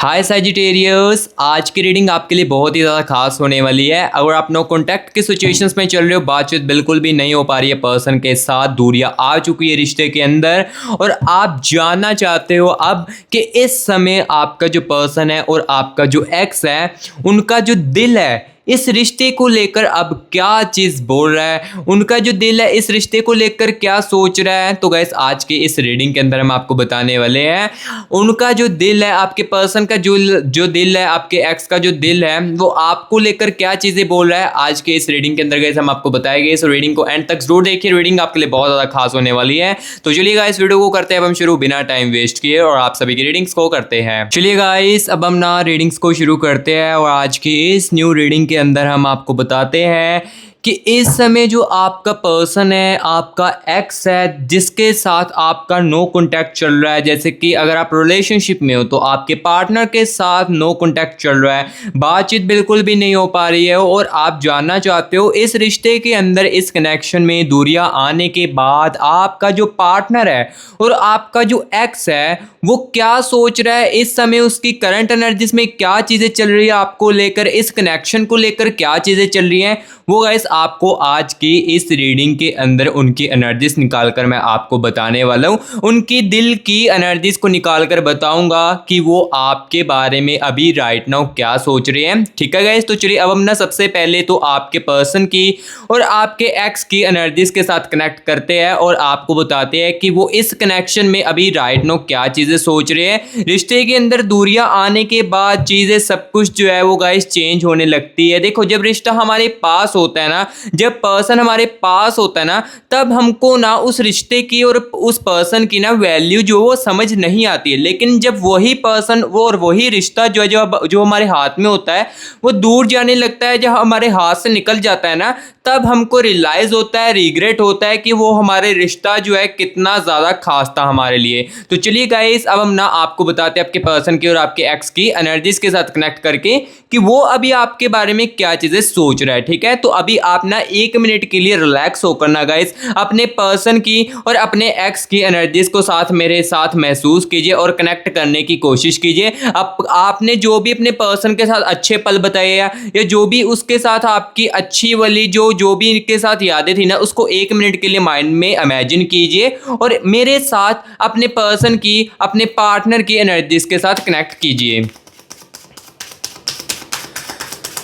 हाय Sagittarius, आज की reading आपके लिए बहुत ही ज़्यादा खास होने वाली है। अगर आप नो कॉन्टैक्ट के सिचुएशंस में चल रहे हो, बातचीत बिल्कुल भी नहीं हो पा रही है, पर्सन के साथ दूरियां आ चुकी है रिश्ते के अंदर, और आप जानना चाहते हो अब कि इस समय आपका जो पर्सन है और आपका जो एक्स है, उनका जो दिल है इस रिश्ते को लेकर अब क्या चीज़ बोल रहा है, उनका जो दिल है इस रिश्ते को लेकर क्या सोच रहा है। तो गाइस आज के इस रीडिंग के अंदर हम आपको बताने वाले हैं उनका जो दिल है, आपके पर्सन का जो दिल है, आपके एक्स का जो दिल है, वो आपको लेकर क्या चीज़ें बोल रहा है। आज के इस रीडिंग के अंदर गाइस हम आपको बताएंगे। इस रीडिंग को एंड तक जरूर देखिए, रीडिंग आपके लिए बहुत ज़्यादा खास होने वाली है। तो चलिए गाइस वीडियो को करते हैं अब हम शुरू, बिना टाइम वेस्ट किए, और आप सभी की रीडिंग्स को करते हैं। चलिए गाइस अब हम ना रीडिंग्स को शुरू करते हैं, और आज की इस न्यू रीडिंग के अंदर हम आपको बताते हैं कि इस समय जो आपका पर्सन है, आपका एक्स है, जिसके साथ आपका नो कॉन्टैक्ट चल रहा है, जैसे कि अगर आप रिलेशनशिप में हो तो आपके पार्टनर के साथ नो कॉन्टैक्ट चल रहा है, बातचीत बिल्कुल भी नहीं हो पा रही है, और आप जानना चाहते हो इस रिश्ते के अंदर, इस कनेक्शन में दूरियां आने के बाद आपका जो पार्टनर है और आपका जो एक्स है वो क्या सोच रहा है इस समय, उसकी करंट एनर्जीज में क्या चीज़ें चल रही है आपको लेकर, इस कनेक्शन को लेकर क्या चीज़ें चल रही हैं, वो गाइस आपको आज की इस रीडिंग के अंदर उनकी एनर्जीज निकाल कर मैं आपको बताने वाला हूं। उनकी दिल की एनर्जीज को निकाल कर बताऊंगा कि वो आपके बारे में अभी राइट नाउ क्या सोच रहे हैं। ठीक है गाइस, तो चलिए अब हम ना सबसे पहले तो आपके पर्सन की और आपके एक्स की एनर्जीज के साथ कनेक्ट करते हैं और आपको बताते हैं कि वो इस कनेक्शन में अभी राइट नाउ क्या चीज़ें सोच रहे हैं। रिश्ते के अंदर दूरियां आने के बाद चीज़ें सब कुछ जो है वो गाइस चेंज होने लगती है। देखो, जब रिश्ता हमारे पास होता है ना, जब पर्सन हमारे पास होता है ना, तब हमको ना उस रिश्ते की और उस पर्सन की ना वैल्यू जो वो समझ नहीं आती है। लेकिन जब वही पर्सन वो और वही रिश्ता जो है जो हमारे हाथ में होता है वो दूर जाने लगता है, जब हमारे हाथ से निकल जाता है ना, तब हमको रियलाइज होता है, रिग्रेट होता है कि वो हमारे रिश्ता जो है कितना ज़्यादा खास था हमारे लिए। तो चलिए गाइस अब हम ना आपको बताते हैं आपके पर्सन की और आपके एक्स की एनर्जीज के साथ कनेक्ट करके कि वो अभी आपके बारे में क्या चीज़ें सोच रहा है। ठीक है, तो अभी आप ना 1 मिनट के लिए रिलैक्स होकर ना गाइस अपने पर्सन की और अपने एक्स की एनर्जीज को साथ मेरे साथ महसूस कीजिए और कनेक्ट करने की कोशिश कीजिए। आपने जो भी अपने पर्सन के साथ अच्छे पल बताए या जो भी उसके साथ आपकी अच्छी वाली जो भी इनके साथ यादें थी ना, उसको 1 मिनट के लिए माइंड में इमेजिन कीजिए और मेरे साथ अपने पर्सन की, अपने पार्टनर की एनर्जीज के साथ कनेक्ट कीजिए।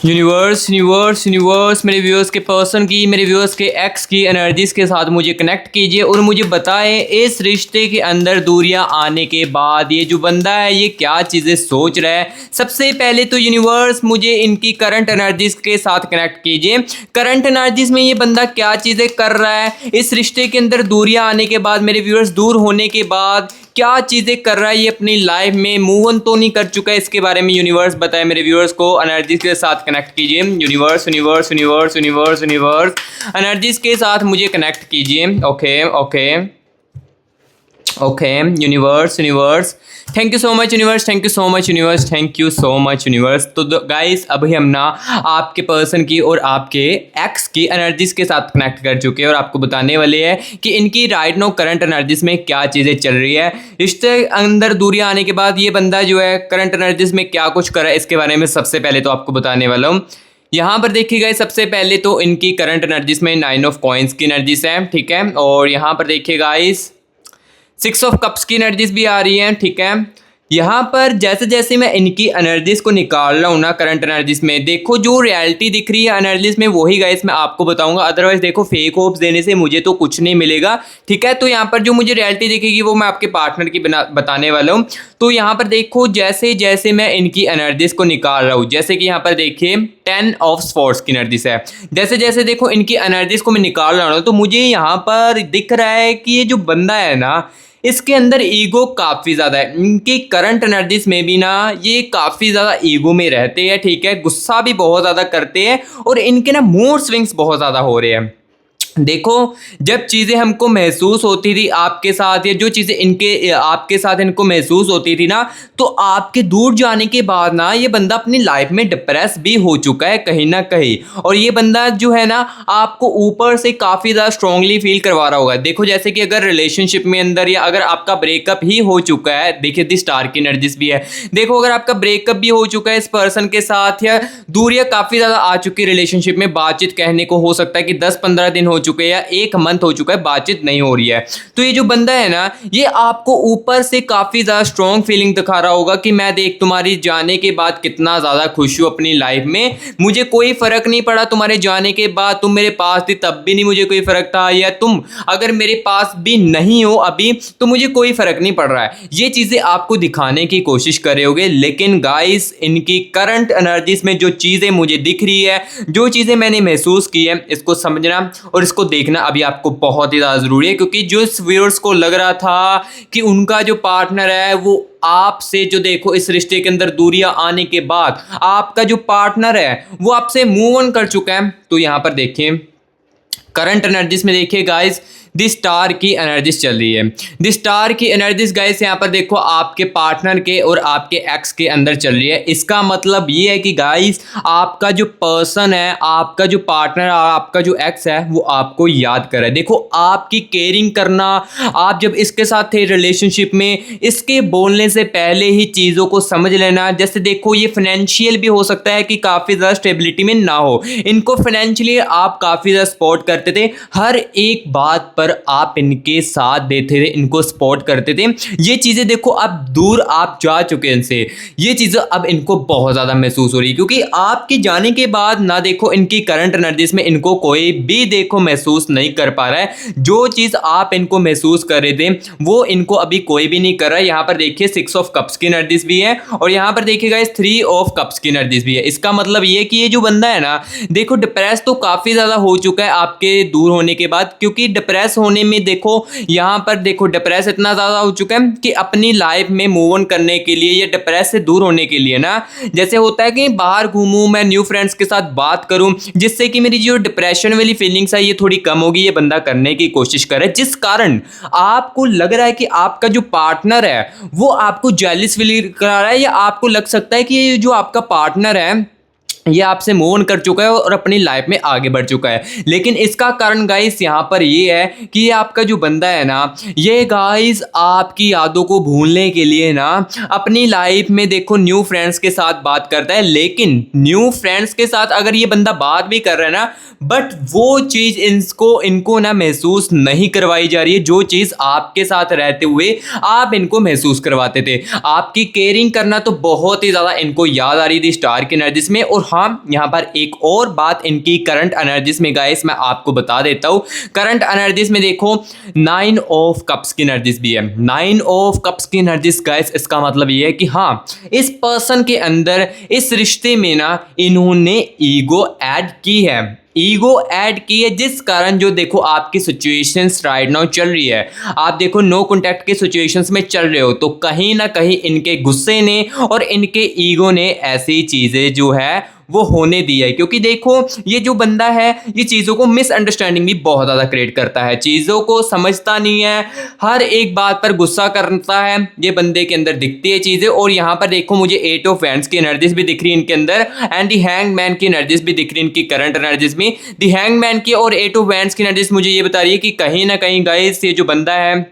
यूनिवर्स यूनिवर्स यूनिवर्स मेरे व्यूअर्स के पर्सन की, मेरे व्यूअर्स के एक्स की एनर्जीज के साथ मुझे कनेक्ट कीजिए और मुझे बताएं इस रिश्ते के अंदर दूरियां आने के बाद ये जो बंदा है ये क्या चीज़ें सोच रहा है। सबसे पहले तो यूनिवर्स मुझे इनकी करंट एनर्जीज के साथ कनेक्ट कीजिए। करंट एनर्जीज में ये बंदा क्या चीज़ें कर रहा है इस रिश्ते के अंदर दूरियां आने के बाद, मेरे व्यूअर्स दूर होने के बाद क्या चीज़ें कर रहा है, ये अपनी लाइफ में मूव ऑन तो नहीं कर चुका है, इसके बारे में यूनिवर्स बताए। मेरे व्यूअर्स को एनर्जीज के साथ कनेक्ट कीजिए। Universe universe universe universe universe energies के साथ मुझे कनेक्ट कीजिए। Okay okay okay universe universe, thank you so much universe, thank you so much universe, thank you so much universe. तो गाइस अभी हम ना आपके पर्सन की और आपके एक्स की एनर्जीज के साथ कनेक्ट कर चुके हैं और आपको बताने वाले हैं कि इनकी राइट नो करंट एनर्जीज में क्या चीज़ें चल रही है। रिश्ते अंदर दूरियां आने के बाद ये बंदा जो है करंट एनर्जीज में क्या कुछ कर रहा है, इसके बारे में सबसे पहले तो आपको बताने वाला हूँ। यहाँ पर देखिए सबसे पहले तो इनकी करंट एनर्जीज में 9 ऑफ कॉइंस की एनर्जीज है। ठीक है, और यहाँ पर देखिए गाइस 6 ऑफ कप्स की एनर्जीज भी आ रही हैं। ठीक है, यहाँ पर जैसे जैसे मैं इनकी एनर्जीज को निकाल रहा हूँ ना करंट एनर्जीज में, देखो जो रियलिटी दिख रही है एनर्जीज में वही गाइस मैं आपको बताऊंगा। अदरवाइज देखो फेक होप्स देने से मुझे तो कुछ नहीं मिलेगा। ठीक है, तो यहाँ पर जो मुझे रियलिटी दिखेगी वो मैं आपके पार्टनर की बताने वाला हूँ। तो यहाँ पर देखो जैसे जैसे मैं इनकी एनर्जीज को निकाल रहा हूँ, जैसे कि यहाँ पर देखिए 10 ऑफ स्वॉर्ड्स की एनर्जीज है। जैसे जैसे देखो इनकी एनर्जीज को मैं निकाल रहा हूँ तो मुझे यहाँ पर दिख रहा है कि ये जो बंदा है ना इसके अंदर ईगो काफ़ी ज़्यादा है। इनकी करंट एनर्जीज में भी ना ये काफ़ी ज़्यादा ईगो में रहते हैं। ठीक है, गुस्सा भी बहुत ज़्यादा करते हैं और इनके ना मूड स्विंग्स बहुत ज़्यादा हो रहे हैं। देखो, जब चीज़ें हमको महसूस होती थी आपके साथ, या जो चीज़ें इनके आपके साथ इनको महसूस होती थी ना, तो आपके दूर जाने के बाद ना ये बंदा अपनी लाइफ में डिप्रेस भी हो चुका है कहीं ना कहीं। और ये बंदा जो है ना, आपको ऊपर से काफ़ी ज़्यादा स्ट्रांगली फील करवा रहा होगा। देखो, जैसे कि अगर रिलेशनशिप में अंदर, या अगर आपका ब्रेकअप ही हो चुका है, देखिए दी स्टार की एनर्जीज भी है। देखो, अगर आपका ब्रेकअप भी हो चुका है इस पर्सन के साथ, या दूरियां काफ़ी ज़्यादा आ चुकी रिलेशनशिप में, बातचीत कहने को हो सकता है कि 10-15 दिन हो चुके हैं या 1 मंथ हो चुका है, बातचीत नहीं हो रही है, तो ये जो बंदा है ना, ये आपको ऊपर से काफ़ी ज़्यादा स्ट्रॉन्ग फीलिंग दिखा रहा होगा कि मैं देख तुम्हारी जाने के बाद कितना ज़्यादा खुश हूँ अपनी लाइफ में, मुझे कोई फ़र्क नहीं पड़ा तुम्हारे जाने के बाद, तुम मेरे पास थी तब भी नहीं मुझे कोई फ़र्क था, या तुम अगर मेरे पास भी नहीं हो अभी तो मुझे कोई फ़र्क नहीं पड़ रहा है। ये चीज़ें आपको दिखाने की कोशिश कर रहे होगे, लेकिन गाइस इनकी करंट एनर्जीज में जो चीज़ें मुझे दिख रही है, जो चीज़ें मैंने महसूस की है, इसको समझना और इसको देखना अभी आपको बहुत ही ज़्यादा ज़रूरी है। क्योंकि जो व्यूअर्स को लग रहा था कि उनका जो पार्टनर है वो आपसे, जो देखो इस रिश्ते के अंदर दूरियां आने के बाद आपका जो पार्टनर है वो आपसे मूव ऑन कर चुका है, तो यहां पर देखिए करंट एनर्जीज में देखिए गाइस, द स्टार की एनर्जीज चल रही है। द स्टार की एनर्जीज गाइस यहाँ पर देखो आपके पार्टनर के और आपके एक्स के अंदर चल रही है। इसका मतलब ये है कि गाइस आपका जो पर्सन है, आपका जो पार्टनर, आपका जो एक्स है, वो आपको याद कर रहा है। देखो, आपकी केयरिंग करना, आप जब इसके साथ थे रिलेशनशिप में, इसके बोलने से पहले ही चीज़ों को समझ लेना। जैसे देखो, ये फाइनेंशियल भी हो सकता है कि काफ़ी ज़्यादा स्टेबिलिटी में ना हो, इनको फाइनेंशियली आप काफ़ी ज़्यादा सपोर्ट करते थे, हर एक बात पर आप इनके साथ देते थे, इनको सपोर्ट करते थे। ये चीजें देखो अब दूर आप जा चुके हैं इनसे, ये चीजें अब इनको बहुत ज्यादा महसूस हो रही है, क्योंकि आपके जाने के बाद ना देखो इनकी करंट एनर्जीज में इनको कोई भी देखो महसूस नहीं कर पा रहा है। जो चीज आप इनको महसूस कर रहे थे वो इनको अभी कोई भी नहीं कर रहा है। यहाँ पर देखिए 6 ऑफ कप्स की एनर्जीज भी है, और यहाँ पर देखिएगा इस 3 ऑफ कप्स की एनर्जीज भी है। इसका मतलब ये कि ये जो बंदा है ना, देखो डिप्रेस तो काफी ज्यादा हो चुका है आपके दूर होने के बाद, क्योंकि डिप्रेस होने में देखो यहां पर देखो डिप्रेस इतना ज्यादा हो चुका है कि अपनी लाइफ में मूव ऑन करने के लिए या डिप्रेस से दूर होने के लिए ना, जैसे होता है कि बाहर घूमूं, मैं न्यू फ्रेंड्स के साथ बात करूं, जिससे कि मेरी जो डिप्रेशन वाली फीलिंग्स है ये थोड़ी कम होगी, ये बंदा करने की कोशिश करे, जिस कारण आपको लग रहा है कि आपका जो पार्टनर है वो आपको जेलस फील करा रहा है, या आपको लग सकता है कि ये जो आपका पार्टनर है ये आपसे मूव ऑन कर चुका है और अपनी लाइफ में आगे बढ़ चुका है। लेकिन इसका कारण गाइस यहाँ पर ये है कि ये आपका जो बंदा है ना, ये गाइस आपकी यादों को भूलने के लिए ना अपनी लाइफ में देखो न्यू फ्रेंड्स के साथ बात करता है। लेकिन न्यू फ्रेंड्स के साथ अगर ये बंदा बात भी कर रहा है ना, बट वो चीज़ इनको ना महसूस नहीं करवाई जा रही है, जो चीज़ आपके साथ रहते हुए आप इनको महसूस करवाते थे। आपकी केयरिंग करना तो बहुत ही ज़्यादा इनको याद आ रही थी स्टार की एनर्जीज में। और हाँ, यहाँ पर एक और बात इनकी करंट एनर्जीज में गाइस मैं आपको बता देता हूँ। करंट एनर्जीज में देखो 9 ऑफ कप्स की एनर्जीज भी है। 9 ऑफ कप्स की एनर्जीज गाइस, इसका मतलब ये है कि हाँ, इस पर्सन के अंदर इस रिश्ते में ना इन्होंने ईगो ऐड की है, ईगो ऐड की है, जिस कारण जो देखो आपकी सिचुएशंस राइट नाउ चल रही है, आप देखो नो कॉन्टैक्ट के सिचुएशंस में चल रहे हो, तो कहीं ना कहीं इनके गुस्से ने और इनके ईगो ने ऐसी चीज़ें जो है वो होने दी है। क्योंकि देखो ये जो बंदा है ये चीज़ों को मिसअंडरस्टैंडिंग भी बहुत ज़्यादा क्रिएट करता है, चीज़ों को समझता नहीं है, हर एक बात पर गुस्सा करता है, ये बंदे के अंदर दिखती है चीज़ें। और यहाँ पर देखो मुझे 8 ऑफ वैंड्स की एनर्जीज भी दिख रही है इनके अंदर, एंड दी हैंगमैन की एनर्जीज भी दिख रही है इनकी करंट एनर्जीज में। दी हैंगमैन की और 8 ऑफ वैंड्स की एनर्जीज मुझे ये बता रही है कि कहीं ना कहीं गाइस ये जो बंदा है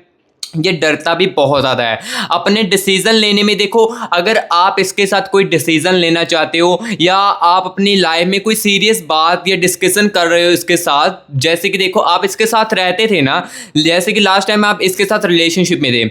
ये डरता भी बहुत ज़्यादा है अपने डिसीजन लेने में। देखो, अगर आप इसके साथ कोई डिसीजन लेना चाहते हो, या आप अपनी लाइफ में कोई सीरियस बात या डिस्कशन कर रहे हो इसके साथ, जैसे कि देखो आप इसके साथ रहते थे ना, जैसे कि लास्ट टाइम आप इसके साथ रिलेशनशिप में थे,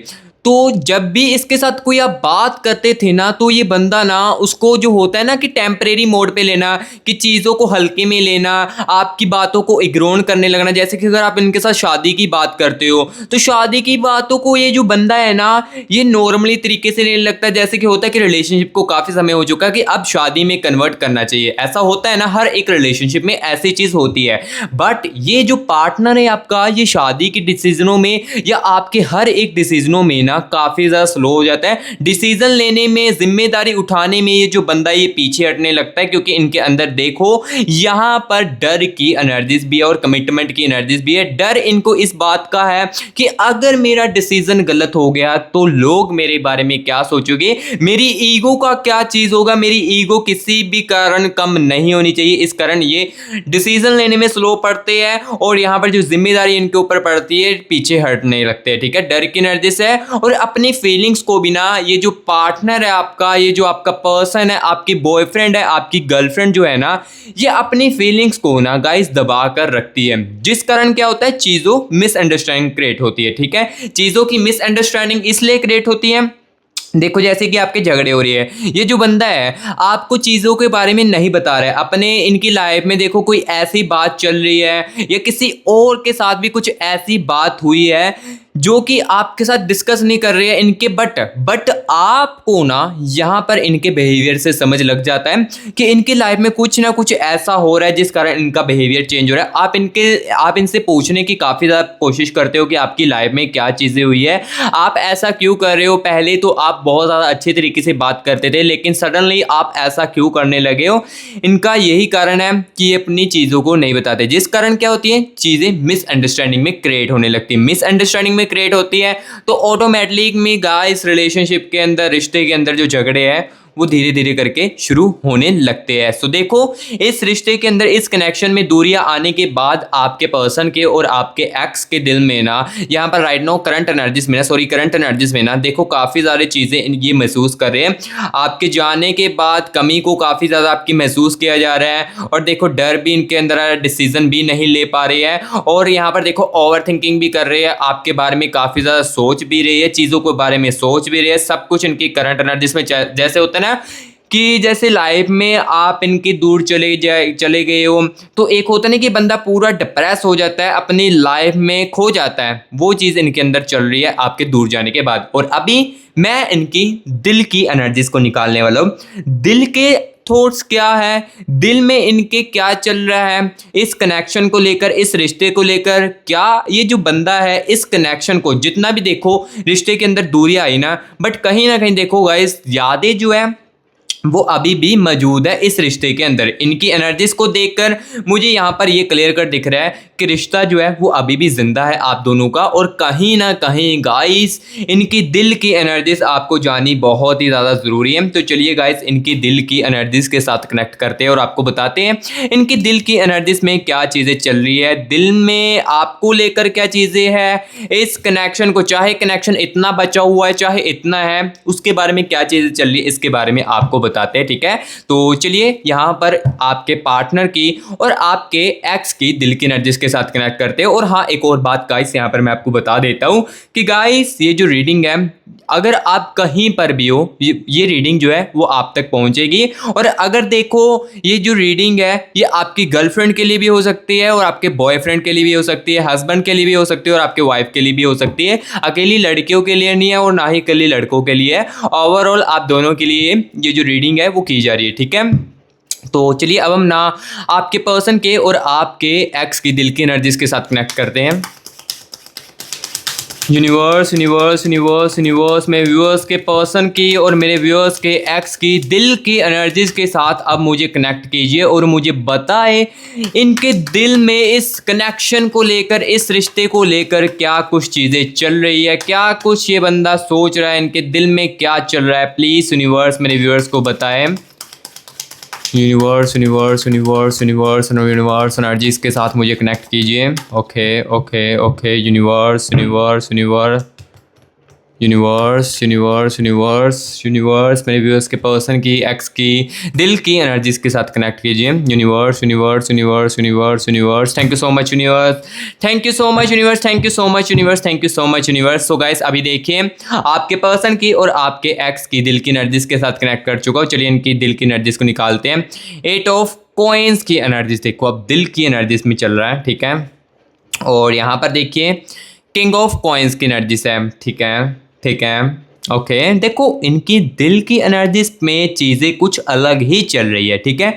तो जब भी इसके साथ कोई आप बात करते थे ना, तो ये बंदा ना उसको जो होता है ना कि टेम्परेरी मोड पे लेना, कि चीज़ों को हल्के में लेना, आपकी बातों को इग्नोर करने लगना। जैसे कि अगर आप इनके साथ शादी की बात करते हो तो शादी की बातों को ये जो बंदा है ना ये नॉर्मली तरीके से लेने लगता है, जैसे कि होता है कि रिलेशनशिप को काफ़ी समय हो चुका है कि अब शादी में कन्वर्ट करना चाहिए। ऐसा होता है ना, हर एक रिलेशनशिप में ऐसी चीज़ होती है। बट ये जो पार्टनर है आपका, ये शादी के डिसीजनों में या आपके हर एक डिसीजनों में ना काफ़ी ज़्यादा स्लो हो जाता है। डिसीजन लेने में, जिम्मेदारी उठाने में ये जो बंदा ये पीछे हटने लगता है, क्योंकि इनके अंदर देखो यहाँ पर डर की एनर्जीज भी है और कमिटमेंट की एनर्जीज भी है। डर इनको इस बात का है कि अगर मेरा डिसीजन गलत हो गया तो लोग मेरे बारे में क्या सोचोगे, मेरी ईगो का क्या चीज़ होगा। मेरी ईगो किसी भी कारण कम नहीं होनी चाहिए, इस कारण ये डिसीजन लेने में स्लो पड़ते हैं और यहाँ पर जो जिम्मेदारी इनके ऊपर पड़ती है पीछे हटने लगते हैं। ठीक है, डर की एनर्जी से। और अपनी फीलिंग्स को भी ना, ये जो पार्टनर है आपका, ये जो आपका पर्सन है, आपकी बॉयफ्रेंड है, आपकी गर्लफ्रेंड जो है ना, ये अपनी फीलिंग्स को ना गाइस दबा कर रखती है, जिस कारण क्या होता है, चीज़ों मिसअंडरस्टैंडिंग क्रिएट होती है। ठीक है, चीज़ों की मिसअंडरस्टैंडिंग इसलिए क्रिएट होती है, देखो जैसे कि आपके झगड़े हो रही है, ये जो बंदा है आपको चीज़ों के बारे में नहीं बता रहा है। अपने इनकी लाइफ में देखो कोई ऐसी बात चल रही है या किसी और के साथ भी कुछ ऐसी बात हुई है जो कि आपके साथ डिस्कस नहीं कर रहे हैं इनके, बट आपको ना यहाँ पर इनके बिहेवियर से समझ लग जाता है कि इनकी लाइफ में कुछ ना कुछ ऐसा हो रहा है जिस कारण इनका बिहेवियर चेंज हो रहा है। आप इनसे पूछने की काफ़ी ज़्यादा कोशिश करते हो कि आपकी लाइफ में क्या चीज़ें हुई है, आप ऐसा क्यों कर रहे हो। पहले तो आप बहुत ज़्यादा अच्छे तरीके से बात करते थे, लेकिन सडनली आप ऐसा क्यों करने लगे हो। इनका यही कारण है कि ये अपनी चीज़ों को नहीं बताते, जिस कारण क्या होती है, चीज़ें मिसअंडरस्टैंडिंग में क्रिएट होने लगती है। मिसअंडरस्टैंडिंग में क्रिएट होती है तो ऑटोमेटिकली में गाइस रिलेशनशिप के अंदर, रिश्ते के अंदर जो झगड़े हैं वो धीरे धीरे करके शुरू होने लगते हैं। सो देखो इस रिश्ते के अंदर, इस कनेक्शन में दूरियां आने के बाद आपके पर्सन के और आपके एक्स के दिल में ना, यहाँ पर राइट नो करंट एनर्जीज में ना देखो काफ़ी सारी चीज़ें ये महसूस कर रहे हैं। आपके जाने के बाद कमी को काफ़ी ज़्यादा आपकी महसूस किया जा रहा है और देखो डर भी इनके अंदर है, डिसीजन भी नहीं ले पा रहे हैं और यहाँ पर देखो ओवर थिंकिंग भी कर रहे हैं, आपके बारे में काफ़ी ज़्यादा सोच भी रही है, चीज़ों के बारे में सोच भी रही है। सब कुछ इनकी करंट एनर्जीज में जैसे होता है ना कि जैसे लाइफ में आप इनके दूर चले गए हो तो एक होता नहीं कि बंदा पूरा डिप्रेस हो जाता है, अपनी लाइफ में खो जाता है, वो चीज़ इनके अंदर चल रही है आपके दूर जाने के बाद। और अभी मैं इनकी दिल की एनर्जीज को निकालने वाला हूँ। दिल के थॉट्स क्या है, दिल में इनके क्या चल रहा है, इस कनेक्शन को लेकर, इस रिश्ते को लेकर, क्या ये जो बंदा है इस कनेक्शन को, जितना भी देखो रिश्ते के अंदर दूरियां आई ना, बट कहीं ना कहीं देखो गाइस यादें जो है वो अभी भी मौजूद है इस रिश्ते के अंदर। इनकी एनर्जीज को देखकर मुझे यहाँ पर ये क्लियर कर दिख रहा है कि रिश्ता जो है वो अभी भी जिंदा है आप दोनों का। और कहीं ना कहीं गाइस इनकी दिल की एनर्जीज आपको जानी बहुत ही ज़्यादा ज़रूरी है। तो चलिए गाइस इनकी दिल की एनर्जीज के साथ कनेक्ट करते हैं और आपको बताते हैं इनकी दिल की एनर्जीज में क्या चीज़ें चल रही है, दिल में आपको लेकर क्या चीज़ें हैं, इस कनेक्शन को, चाहे कनेक्शन इतना बचा हुआ है चाहे इतना है, उसके बारे में क्या चीज़ें चल रही है, इसके बारे में आपको बताते हैं। ठीक है, तो चलिए यहाँ पर आपके पार्टनर की और आपके एक्स की दिल की एनर्जीज के साथ कनेक्ट करते हैं। और हाँ, एक और बात गाइस यहाँ पर मैं आपको बता देता हूँ कि गाइस ये जो रीडिंग है, अगर आप कहीं पर भी हो ये रीडिंग जो है वो आप तक पहुंचेगी। और अगर देखो ये जो रीडिंग है ये आपकी गर्लफ्रेंड के लिए भी हो सकती है और आपके बॉयफ्रेंड के लिए भी हो सकती है, हस्बैंड के लिए भी हो सकती है और आपके वाइफ के लिए भी हो सकती है। अकेली लड़कियों के लिए नहीं है और ना ही अकेली लड़कों के लिए है, ओवरऑल आप दोनों के लिए ये जो रीडिंग है वो की जा रही है। ठीक है, तो चलिए अब हम ना आपके पर्सन के और आपके एक्स की दिल की एनर्जीज के साथ कनेक्ट करते हैं। यूनिवर्स यूनिवर्स यूनिवर्स यूनिवर्स मेरे व्यूअर्स के पर्सन की और मेरे व्यूअर्स के एक्स की दिल की एनर्जीज के साथ अब मुझे कनेक्ट कीजिए और मुझे बताएं इनके दिल में इस कनेक्शन को लेकर, इस रिश्ते को लेकर क्या कुछ चीज़ें चल रही है, क्या कुछ ये बंदा सोच रहा है, इनके दिल में क्या चल रहा है। प्लीज़ यूनिवर्स मेरे व्यूअर्स को बताएं। Universe universe universe universe universe energies के साथ मुझे कनेक्ट कीजिए। Okay okay okay, universe universe universe universe universe universe universe मेरे व्यूअर्स के पर्सन की, एक्स की दिल की एनर्जीज के साथ कनेक्ट कीजिए। Universe universe universe universe universe, thank you so much universe, thank you so much universe, thank you so much universe, thank you so much universe. So guys अभी देखिए आपके पर्सन की और आपके एक्स की दिल की एनर्जीज के साथ कनेक्ट कर चुका हूँ। चलिए इनकी दिल की एनर्जीज को निकालते हैं। 8 ऑफ कॉइंस की एनर्जीज देखो अब दिल की एनर्जीज में चल रहा है। ठीक है, और यहाँ पर देखिए किंग ऑफ कॉइंस की एनर्जीज है। ठीक है ठीक है, ओके देखो इनकी दिल की एनर्जीज में चीज़ें कुछ अलग ही चल रही है। ठीक है,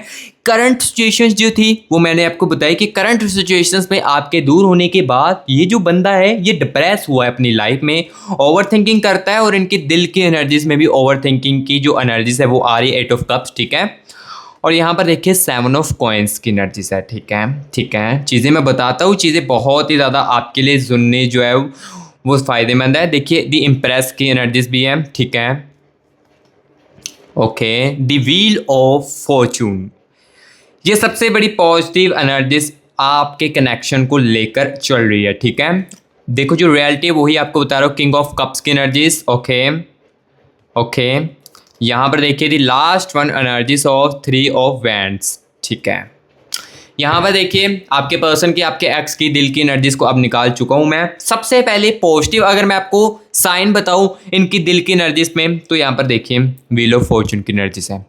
करंट सिचुएशंस जो थी वो मैंने आपको बताया कि करंट सिचुएशंस में आपके दूर होने के बाद ये जो बंदा है ये डिप्रेस हुआ है अपनी लाइफ में, ओवर थिंकिंग करता है और इनके दिल की एनर्जीज में भी ओवर थिंकिंग की जो एनर्जीज है वो आ रही है 8 ऑफ कप्स, ठीक है। और यहाँ पर देखिए 7 ऑफ कॉइन्स की एनर्जीज है, ठीक है, ठीक है। चीज़ें मैं बताता हूँ, चीज़ें बहुत ही ज़्यादा आपके लिए सुनने जो है वो फ़ायदेमंद है। देखिए द इम्प्रेस की एनर्जीज भी है, ठीक है, okay. The wheel of Fortune, ये सबसे बड़ी पॉजिटिव एनर्जीज आपके कनेक्शन को लेकर चल रही है, ठीक है। देखो जो रियलिटी है वही आपको बता रहा हूँ, किंग ऑफ कप्स की एनर्जीज, ओके ओके। यहाँ पर देखिए दी last one energies of 3 of wands, ठीक है। यहाँ पर देखिए आपके पर्सन की, आपके एक्स की दिल की एनर्जीज को अब निकाल चुका हूँ मैं। सबसे पहले पॉजिटिव अगर मैं आपको साइन बताऊँ इनकी दिल की एनर्जीज में, तो यहाँ पर देखिए व्हील ऑफ फॉर्चून की एनर्जीज है।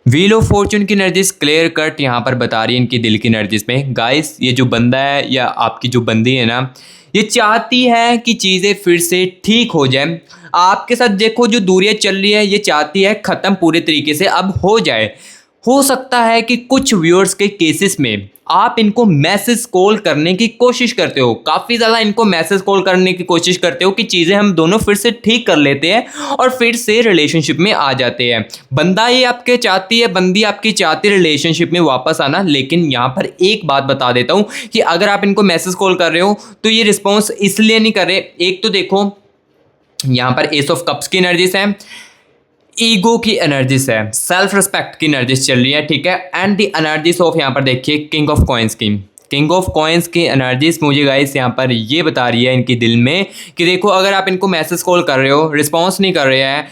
व्हील ऑफ फॉर्चून की एनर्जीज क्लियर कट यहाँ पर बता रही है इनकी दिल की एनर्जीज में। गाइस ये जो बंदा है या आपकी जो बंदी है ना, ये चाहती है कि चीज़ें फिर से ठीक हो जाए। आपके साथ देखो जो दूरियां चल रही है ये चाहती है ख़त्म पूरे तरीके से अब हो जाए। हो सकता है कि कुछ व्यूअर्स के केसेस में आप इनको मैसेज कॉल करने की कोशिश करते हो, काफ़ी ज़्यादा इनको मैसेज कॉल करने की कोशिश करते हो कि चीज़ें हम दोनों फिर से ठीक कर लेते हैं और फिर से रिलेशनशिप में आ जाते हैं। बंदा ये आपके चाहती है, बंदी आपकी चाहती है रिलेशनशिप में वापस आना। लेकिन यहाँ पर एक बात बता देता हूँ कि अगर आप इनको मैसेज कॉल कर रहे हो तो ये रिस्पॉन्स इसलिए नहीं कर रहे। एक तो देखो यहाँ पर एस ऑफ कप्स की एनर्जीज है, ईगो की एनर्जीज है, सेल्फ रिस्पेक्ट की एनर्जीज चल रही है, ठीक है। एंड द एनर्जीज ऑफ यहाँ पर देखिए किंग ऑफ कॉइन्स की, किंग ऑफ कॉइन्स की एनर्जीज मुझे गाइस यहाँ पर ये बता रही है इनकी दिल में कि देखो अगर आप इनको मैसेज कॉल कर रहे हो, रिस्पॉन्स नहीं कर रहे हैं,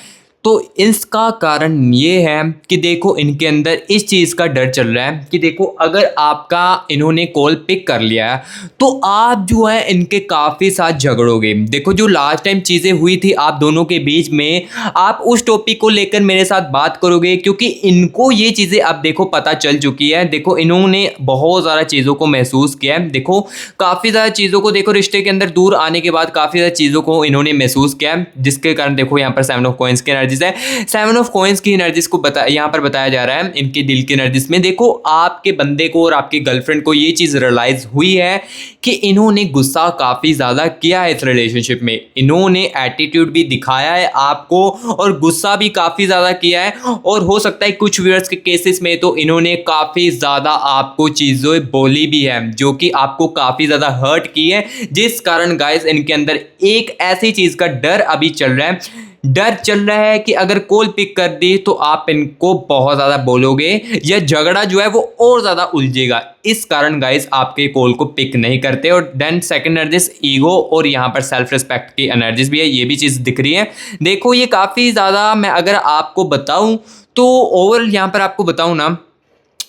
तो इसका कारण ये है कि देखो इनके अंदर इस चीज़ का डर चल रहा है कि देखो अगर आपका इन्होंने कॉल पिक कर लिया है तो आप जो है इनके काफ़ी साथ झगड़ोगे। देखो जो लास्ट टाइम चीज़ें हुई थी आप दोनों के बीच में, आप उस टॉपिक को लेकर मेरे साथ बात करोगे क्योंकि इनको ये चीज़ें अब देखो पता चल चुकी है। देखो इन्होंने बहुत ज़्यादा चीज़ों को महसूस किया है, देखो काफ़ी ज़्यादा चीज़ों को, देखो रिश्ते के अंदर दूर आने के बाद काफ़ी ज़्यादा चीज़ों को इन्होंने महसूस किया है, जिसके कारण देखो यहाँ पर 7 ऑफ कॉइन्स की एनर्जीज है। 7 ऑफ कॉइन्स की एनर्जीज को यहाँ पर बताया जा रहा है इनके दिल की एनर्जीज में। देखो आपके बंदे को और आपकी गर्लफ्रेंड को ये चीज़ रियलाइज हुई है कि इन्होंने गुस्सा काफ़ी ज़्यादा किया है इस रिलेशनशिप में, इन्होंने एटीट्यूड भी दिखाया है आपको और गुस्सा भी काफ़ी ज़्यादा किया है। और हो सकता है कुछ व्यूअर्स के केसेस में तो इन्होंने काफ़ी ज़्यादा आपको चीज़ें बोली भी है जो कि आपको काफ़ी ज़्यादा हर्ट की है, जिस कारण गाइस इनके अंदर एक ऐसी चीज़ का डर अभी चल रहा है, डर चल रहा है कि अगर कॉल पिक कर दी तो आप इनको बहुत ज़्यादा बोलोगे या झगड़ा जो है वो और ज़्यादा उलझेगा। इस कारण गाइस आपके कॉल को पिक नहीं करते। और देन सेकंड एनर्जीज ईगो और यहाँ पर सेल्फ रिस्पेक्ट की एनर्जीज भी है, ये भी चीज़ दिख रही है। देखो ये काफ़ी ज़्यादा, मैं अगर आपको बताऊँ तो ओवरऑल यहाँ पर आपको बताऊँ ना,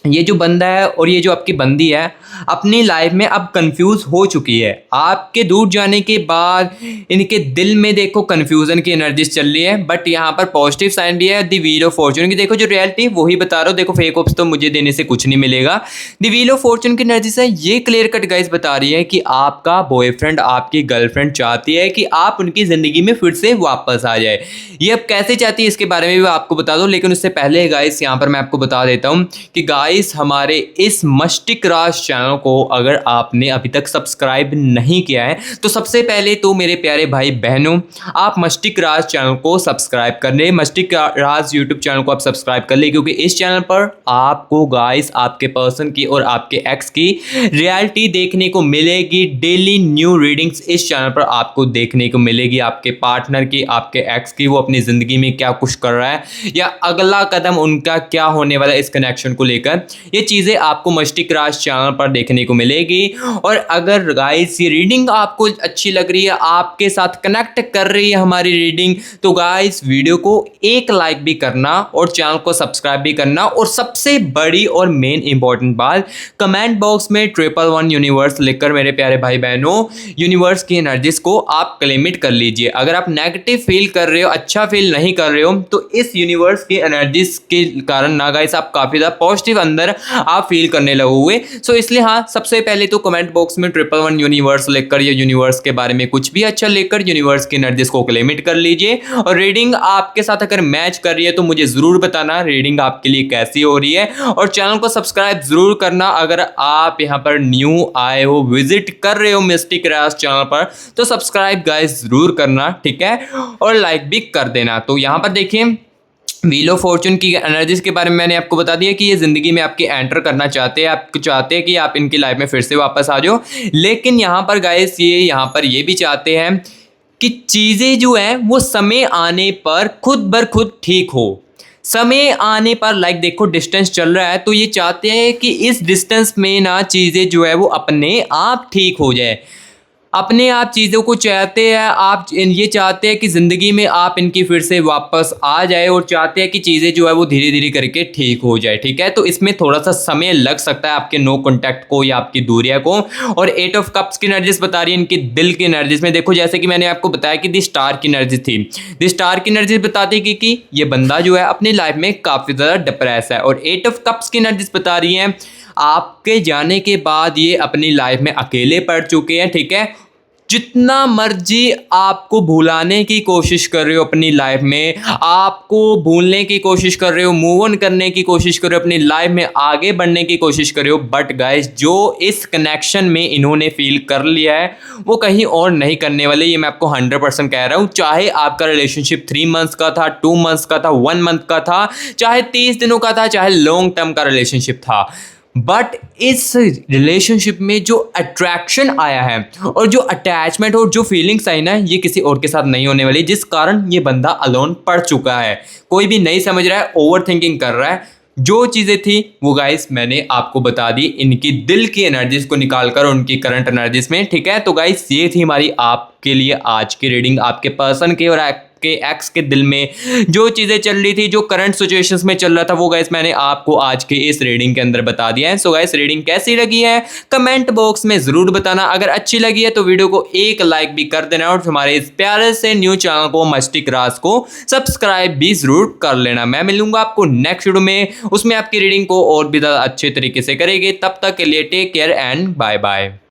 ये जो बंदा है और ये जो आपकी बंदी है अपनी लाइफ में अब कंफ्यूज हो चुकी है। आपके दूर जाने के बाद इनके दिल में देखो कंफ्यूजन की एनर्जीज चल रही है, बट यहाँ पर पॉजिटिव साइन भी है द व्हील ऑफ फॉर्चून की। देखो जो रियलिटी वही बता रहा हूँ, देखो फेक होप्स तो मुझे देने से कुछ नहीं मिलेगा। द व्हील ऑफ फॉर्चून की एनर्जीज है, ये क्लियर कट गाइस बता रही है कि आपका बॉयफ्रेंड, आपकी गर्लफ्रेंड चाहती है कि आप उनकी ज़िंदगी में फिर से वापस आ जाए। ये अब कैसे चाहती है इसके बारे में भी आपको बता दो, लेकिन उससे पहले गाइस यहाँ पर मैं आपको बता देता हूँ कि गाइस हमारे इस मस्टिक राज चैनल को अगर आपने अभी तक सब्सक्राइब नहीं किया है तो सबसे पहले तो मेरे प्यारे भाई बहनों आप मस्टिक राज चैनल को सब्सक्राइब कर ले, मस्टिक राज यूट्यूब चैनल को आप सब्सक्राइब कर ले, क्योंकि इस चैनल पर आपको गाइस आपके पर्सन की और आपके एक्स की रियलिटी देखने को मिलेगी। डेली न्यू रीडिंग्स इस चैनल पर आपको देखने को मिलेगी, आपके पार्टनर की, आपके एक्स की, वो अपनी ज़िंदगी में क्या कुछ कर रहा है या अगला कदम उनका क्या होने वाला है इस कनेक्शन को लेकर, ये चीज़ें आपको मस्टिक राज चैनल पर देखने को मिलेगी। और अगर गाइस ये रीडिंग आपको अच्छी लग रही है, आपके साथ कनेक्ट कर रही है हमारी रीडिंग, तो गाइस वीडियो को एक लाइक भी करना और चैनल को सब्सक्राइब भी करना। और सबसे बड़ी और मेन इंपॉर्टेंट बात, कमेंट बॉक्स में 111 यूनिवर्स लिखकर मेरे प्यारे भाई बहनों यूनिवर्स की एनर्जीज को आप क्लेमिट कर लीजिए। अगर आप नेगेटिव फील कर रहे हो, अच्छा फील नहीं कर रहे हो, तो इस यूनिवर्स की एनर्जीज के कारण ना गाइस आप काफ़ी ज़्यादा पॉजिटिव अंदर आप फील करने लगोगे। सो इसलिए हाँ, सबसे पहले तो कमेंट बॉक्स में 111 यूनिवर्स लिखकर या यूनिवर्स के बारे में कुछ भी अच्छा लिखकर यूनिवर्स की एनर्जीज को क्लेमिट कर लीजिए। और रीडिंग आपके साथ अगर मैच कर रही है तो मुझे जरूर बताना रीडिंग आपके लिए कैसी हो रही है। और चैनल को सब्सक्राइब जरूर करना अगर आप यहाँ पर न्यू आए हो, विजिट कर रहे हो मिस्टिक राज चैनल पर, तो सब्सक्राइब गाइस जरूर करना, ठीक है, और लाइक भी कर देना। तो यहाँ पर देखिए व्हील ऑफ फॉर्चून की एनर्जीज के बारे में मैंने आपको बता दिया कि ये जिंदगी में आपकी एंटर करना चाहते हैं, आप चाहते हैं कि आप इनकी लाइफ में फिर से वापस आ जाओ। लेकिन यहाँ पर गाइस ये यहाँ पर ये भी चाहते हैं कि चीज़ें जो है वो समय आने पर खुद बर खुद ठीक हो। समय आने पर लाइक देखो डिस्टेंस चल रहा है तो ये चाहते हैं कि इस डिस्टेंस में ना चीज़ें जो है वो अपने आप ठीक हो जाए, अपने आप चीज़ों को चाहते हैं। आप ये चाहते हैं कि ज़िंदगी में आप इनकी फिर से वापस आ जाए और चाहते हैं कि चीज़ें जो है वो धीरे धीरे करके ठीक हो जाए, ठीक है। तो इसमें थोड़ा सा समय लग सकता है आपके नो कॉन्टैक्ट को या आपकी दूरिया को। और 8 ऑफ कप्स की एनर्जीज बता रही है इनकी दिल की एनर्जीज में। देखो जैसे कि मैंने आपको बताया कि दी स्टार की एनर्जी थी, दी स्टार की एनर्जीज बताती कि ये बंदा जो है अपनी लाइफ में काफ़ी ज़्यादा डिप्रेस है। और 8 ऑफ कप्स की एनर्जीज बता रही हैं आपके जाने के बाद ये अपनी लाइफ में अकेले पड़ चुके हैं, ठीक है। जितना मर्जी आपको भुलाने की कोशिश कर रहे हो अपनी लाइफ में, आपको भूलने की कोशिश कर रहे हो, मूव ऑन करने की कोशिश कर रहे हो, अपनी लाइफ में आगे बढ़ने की कोशिश कर रहे हो, बट गाइस जो इस कनेक्शन में इन्होंने फील कर लिया है वो कहीं और नहीं करने वाले। ये मैं आपको 100% कह रहा हूँ। चाहे आपका रिलेशनशिप 3 मंथ्स का था, 2 मंथ्स का था, 1 मंथ का था, चाहे 30 दिनों का था, चाहे लॉन्ग टर्म का रिलेशनशिप था, बट इस रिलेशनशिप में जो अट्रैक्शन आया है और जो अटैचमेंट और जो फीलिंग्स आई ना, ये किसी और के साथ नहीं होने वाली, जिस कारण ये बंदा अलोन पड़ चुका है। कोई भी नहीं समझ रहा है, ओवर थिंकिंग कर रहा है। जो चीज़ें थी वो गाइस मैंने आपको बता दी इनकी दिल की एनर्जीज को निकालकर उनकी करंट एनर्जीज में, ठीक है। तो गाइस ये थी हमारी आपके लिए आज की रीडिंग। आपके पर्सन के और के एक्स के दिल में जो चीज़ें चल रही थी, जो करंट सिचुएशंस में चल रहा था, वो गाइस मैंने आपको आज के इस रीडिंग के अंदर बता दिया है। सो गाइस रीडिंग कैसी लगी है कमेंट बॉक्स में ज़रूर बताना। अगर अच्छी लगी है तो वीडियो को एक लाइक भी कर देना और हमारे इस प्यारे से न्यू चैनल को मिस्टिक राज को सब्सक्राइब भी ज़रूर कर लेना। मैं मिलूंगा आपको नेक्स्ट वीडियो में, उसमें आपकी रीडिंग को और भी ज़्यादा अच्छे तरीके से करेंगे। तब तक के लिए take care and bye bye.